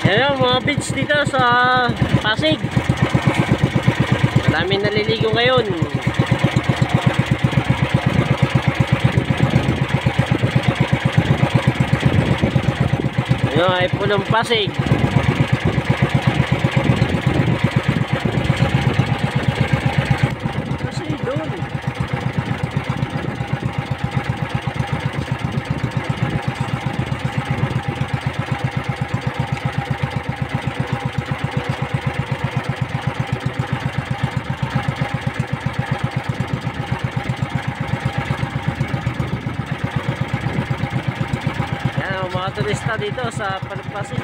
Yan mga beach dito sa Pasig. Maraming naliligo ngayon. Yan ay punong Pasig. Mga turista dito sa Pasig.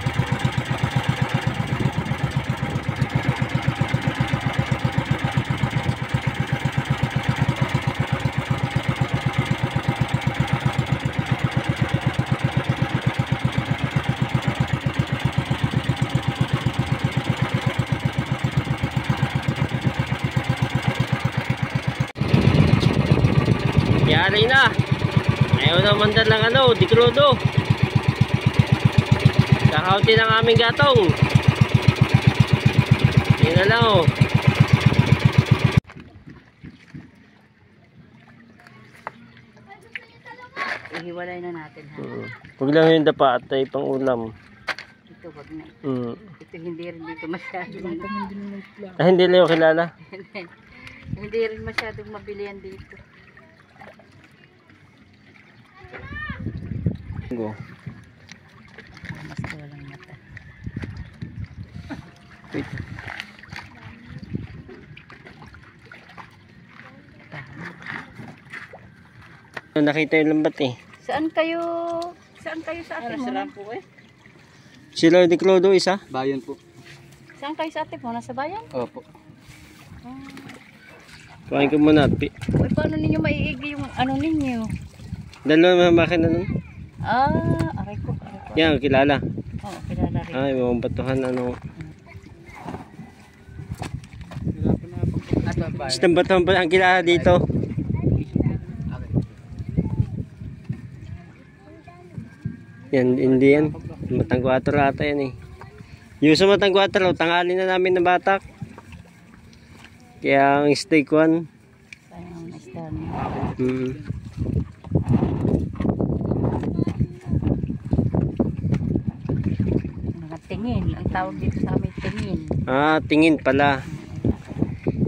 Yari na. Ayaw naman dyan lang diklodo. Kakaunti ng aming gatong. Yun na lang oh. Ihiwalay na natin ha. Huwag lang yung dapa at ay pang ulam. Ito wag na. Ito hindi rin dito masyadong. Hindi lang yung kilala. Hindi rin masyadong mabilihan dito. Go. Mas walang mata. Wait. Nakita yung lambat eh. Saan kayo sa ate mo? Saan po eh? Sila di Clodo isa? Bayan po. Saan kayo sa ate mo? Nasa bayan? Opo. Kuhain ko muna. Uy, paano ninyo maiigi yung ano ninyo? Dalawa mga makina nun? Aray ko. Yan, kilala. Oo, kilala rin. Ay, mga batuhan Isang batuhan pa ang kilala dito. Yan, hindi yan. Matang 4 ata yan eh. Yung sa matang 4, tangali na namin na batak. Kaya ang steak 1. Sayang isda niya. Tingin. Ang tawag dito sa amin, tingin. Tingin pala.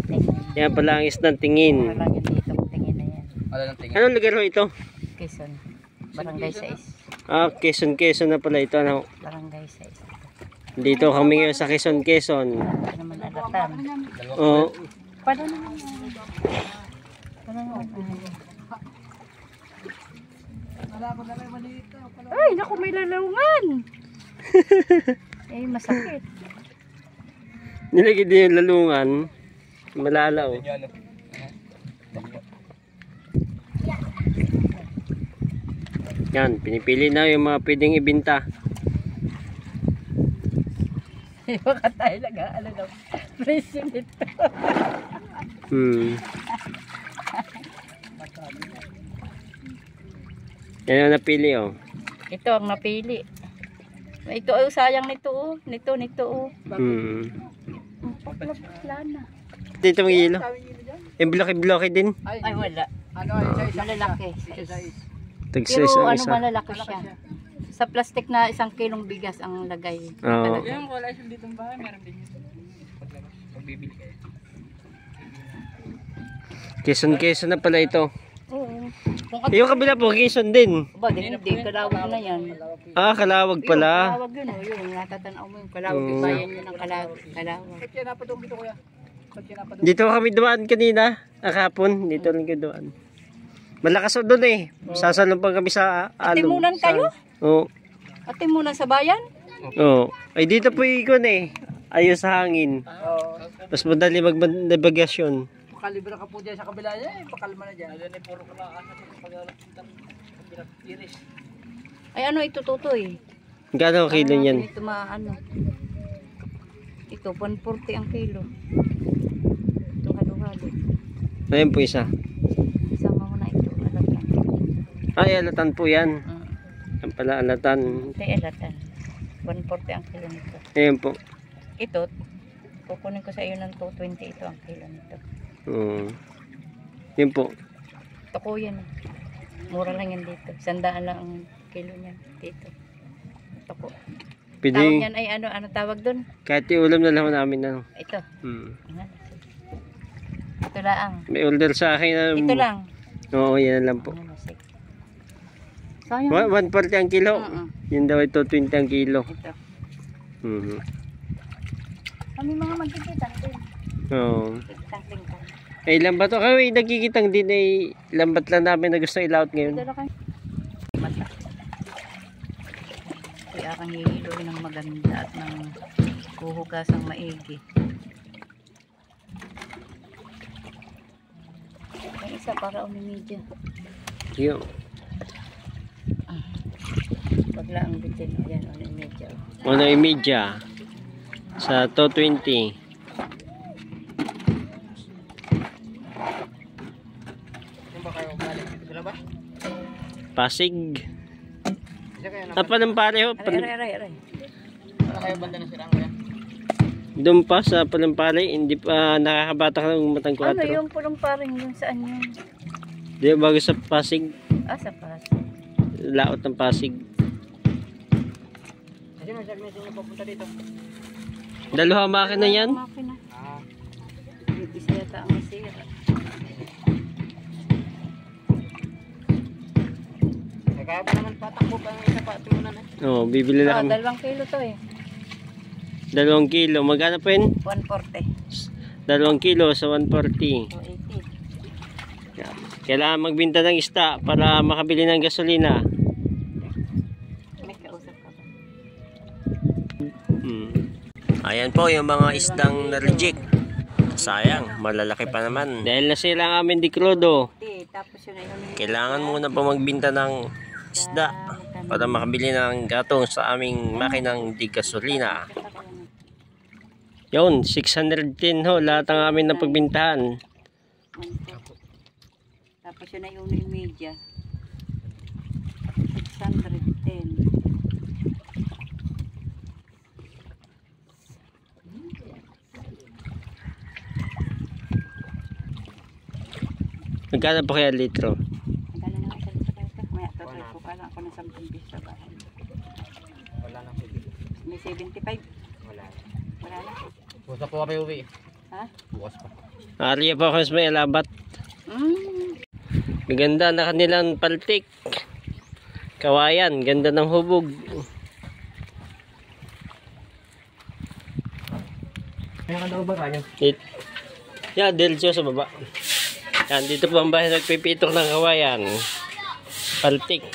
Tingin. Yan pala ang isdang tingin. Wala yan dito, tingin na yan. Anong lugar ho ito? Quezon. Barangay 6. Quezon na pala ito. Ano? Barangay 6. Dito kami ngayon sa Quezon. Ano naman alatan. Oo. Paano naman? Ay, naku, may lalungan. Masakit. Nilagay din yung lalungan. Malalaw. Yan, pinipili na yung mga pwedeng ibinta. Baka tayo nag-aala ng presyo nito. Yan ang napili oh. Ito ang napili. Ito ay sayang nito oh. Nito oh. Lana. Dito ang ilo. Yung bloke din. Ay wala. Malalaki. Tag-size Pero ang ano isa. malalaki siya. Sa plastic na 1 kilong bigas ang lagay. Oo. Yung wala siya dito ng bahay, meron din yun. Magbibili kayo. Quezon na pala ito. Oo. Yung kabila po, Quezon din. Ba, hindi kalawag na yan. Kalawag pala. Kalawag yun, yun. Natatanaw mo yung kalawag. Yung bayan yun ng kalawag. Ba't yan napadong dito kuya? Ba't yan napadong? Dito kami dumaan kanina. Kahapon, dito lang kami dumaan. Malakas o doon eh. Sasalumpang kami sa along. Atimunan kayo? Oo. Atimunan sa bayan? Oo. Ay dito po ikon eh. Ayos sa hangin. Mas madali magnabigasyon. Pakalibra ka po dyan sa kabila niya, pakalma na dyan. Ayun ay puro kalakasan sa pag-alapintang iris. Ay ano ito tutoy? Gano'ng kilo yan? Ito maano. Ito 140 ang kilo. Itong halo-halo. Ayan po isa. Sama mo na ito. Alatan. Ay alatan po yan. Yan pala alatan. Ito alatan. 140 ang kilo nito. Ayan po. Ito, kukunin ko sa iyo ng 220 ito ang kilo nito. Yun po. Toko yan. Mura lang yan dito. 100 lang ang kilo niya dito. Toko. Pwede, Tawag yan ay ano tawag doon? kahit iulam na lang namin na. Ito. Hmm. Ito lang. May order sa akin na. Ito lang. Oo, yan lang po. Sayang. 140 ang kilo. Yun daw ito, 20 ang kilo. Ito. Kami mga magkikitang din. Oo. Kitang din ko. Ay, lambat to. Kami nagkikitang din ay lambat lang namin na gusto ilaut ngayon. Dala kayo. Mata. Kaya kang hihiluin ng maganda at ng huhugasang maigi. Ang isa para umimidya. Yun. Pagla ang bitin. Ayan, umimidya. Ano yung media? Sa 220. Yung ba kayo galing dito sa labas? Pasig. Isa kayo na. Apa ng pareho? Aray. Wala kayo banda na silang kaya? Doon pa sa Palampare, hindi pa nakakabatak ng matang 4. Ano yung pulong paring yun? Saan yun? Di bago sa Pasig, Sa pas. laot ng Pasig. Kasi nasa nyo papunta dito. Dalawa makina yan. Makina. Ah. Isa yata ang masira. Kaya pa naman patakbo pa yung isa pa timunan eh. Oo, bibili lang kami. 2 kilo to eh. 2 kilo. Magkano po yun? 140. 2 kilo sa 140. 280. Yan. Kailangan magbinta ng isda para makabili ng gasolina. May kausap ka ba? Ayan po yung mga isdang na-reject. Sayang, malalaki pa naman. Dahil nasira ang amin di crudo, Tapos yun ay kailangan muna pa magbinta ng isda para makabili ng gatong sa aming makinang di gasolina. Yun, 610 ho, lahat ang amin na pagbintahan. Tapos yun ay uno yung media. 610. Magkano po kaya litro? Magkano naman sa litro ito? May atotoy ko pa lang ako ng 10 piso sa bahay. Wala na po dito. May 75. Wala. Wala na. Bukas po kami uwi. Ha? Bukas pa. Ariya po ako sa may alabat. Maganda na kanilang paltik. Kawayan, ganda ng hubog. Kaya ka daw ba kayo? Yan, diretso sa baba. Yan, dito po ang bahay nagpipitok ng kawayan. Paltik.